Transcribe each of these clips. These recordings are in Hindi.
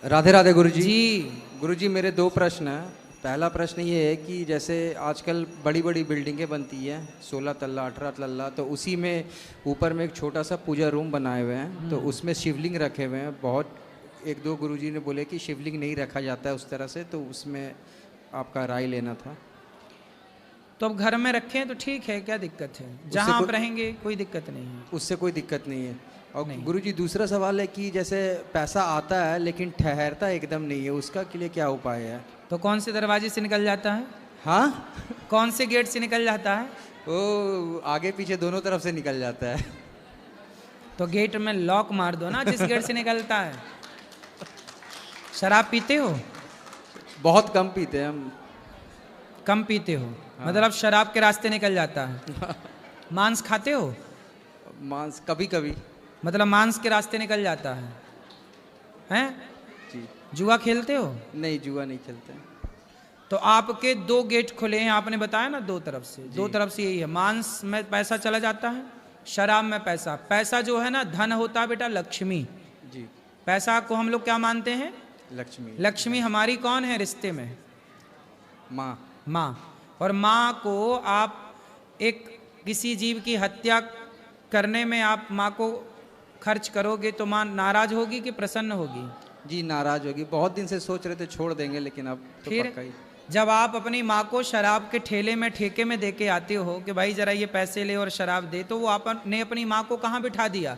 राधे राधे गुरुजी। जी गुरुजी मेरे दो प्रश्न हैं। पहला प्रश्न ये है कि जैसे आजकल बड़ी बड़ी बिल्डिंगें बनती हैं 16 तल्ला 18 तल्ला, तो उसी में ऊपर में एक छोटा सा पूजा रूम बनाए हुए हैं, तो उसमें शिवलिंग रखे हुए हैं। बहुत एक दो गुरुजी ने बोले कि शिवलिंग नहीं रखा जाता है उस तरह से, तो उसमें आपका राय लेना था। तो अब घर में रखें तो ठीक है, क्या दिक्कत है? जहाँ आप रहेंगे कोई दिक्कत नहीं है, उससे कोई दिक्कत नहीं है। और नहीं। गुरुजी दूसरा सवाल है कि जैसे पैसा आता है लेकिन ठहरता एकदम नहीं है, उसका के लिए क्या उपाय है? तो कौन से दरवाजे से निकल जाता है? हाँ कौन से गेट से निकल जाता है? वो आगे पीछे दोनों तरफ से निकल जाता है। तो गेट में लॉक मार दो ना, जिस गेट से निकलता है। शराब पीते हो? बहुत कम पीते हैं हम। कम पीते हो? हाँ। मतलब शराब के रास्ते निकल जाता है। मांस खाते हो? मांस कभी कभी। मतलब मांस के रास्ते निकल जाता है, हैं? जी जुआ खेलते हो? नहीं, जुआ नहीं खेलते। तो आपके दो गेट खुले हैं, आपने बताया ना, दो तरफ से। दो तरफ से यही है, मांस में पैसा चला जाता है, शराब में पैसा। पैसा जो है ना, धन होता है बेटा, लक्ष्मी। जी। पैसा को हम लोग क्या मानते हैं? लक्ष्मी। लक्ष्मी हमारी कौन है रिश्ते में? माँ। माँ। और माँ को आप एक किसी जीव की हत्या करने में आप माँ को खर्च करोगे तो माँ नाराज होगी कि प्रसन्न होगी? जी नाराज होगी। बहुत दिन से सोच रहे थे छोड़ देंगे, लेकिन अब तो फिर पक्का ही। जब आप अपनी माँ को शराब के ठेले में ठेके में दे के आते हो कि भाई जरा ये पैसे ले और शराब दे, तो वो आपने अपनी माँ को कहाँ बिठा दिया?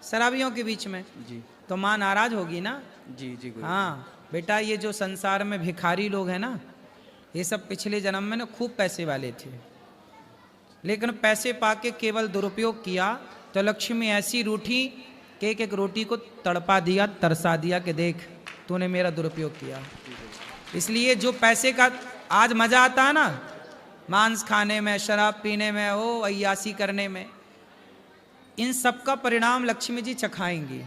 शराबियों के बीच में। जी तो माँ नाराज होगी ना। जी जी गुरु। हाँ बेटा, ये जो संसार में भिखारी लोग हैं ना, ये सब पिछले जन्म में ना खूब पैसे वाले थे, लेकिन पैसे पाके केवल दुरुपयोग किया तो लक्ष्मी ऐसी रूठी कि एक एक रोटी को तड़पा दिया, तरसा दिया कि देख तूने मेरा दुरुपयोग किया। इसलिए जो पैसे का आज मजा आता है ना, मांस खाने में, शराब पीने में, ओ अय्यासी करने में, इन सब का परिणाम लक्ष्मी जी चखाएंगी।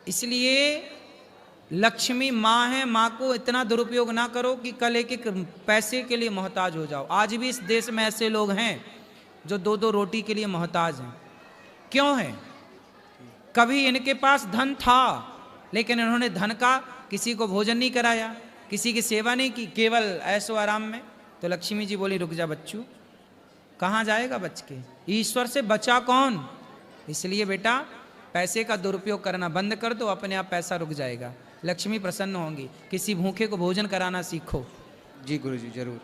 इसलिए लक्ष्मी माँ है, माँ को इतना दुरुपयोग ना करो कि कल एक एक पैसे के लिए मोहताज हो जाओ। आज भी इस देश में ऐसे लोग हैं जो दो दो रोटी के लिए मोहताज हैं। क्यों है? कभी इनके पास धन था, लेकिन इन्होंने धन का किसी को भोजन नहीं कराया, किसी की सेवा नहीं की, केवल ऐशो आराम में। तो लक्ष्मी जी बोली, रुक जा बच्चू, कहाँ जाएगा बच के? ईश्वर से बचा कौन? इसलिए बेटा पैसे का दुरुपयोग करना बंद कर दो, अपने आप पैसा रुक जाएगा, लक्ष्मी प्रसन्न होंगी। किसी भूखे को भोजन कराना सीखो। जी गुरुजी जरूर।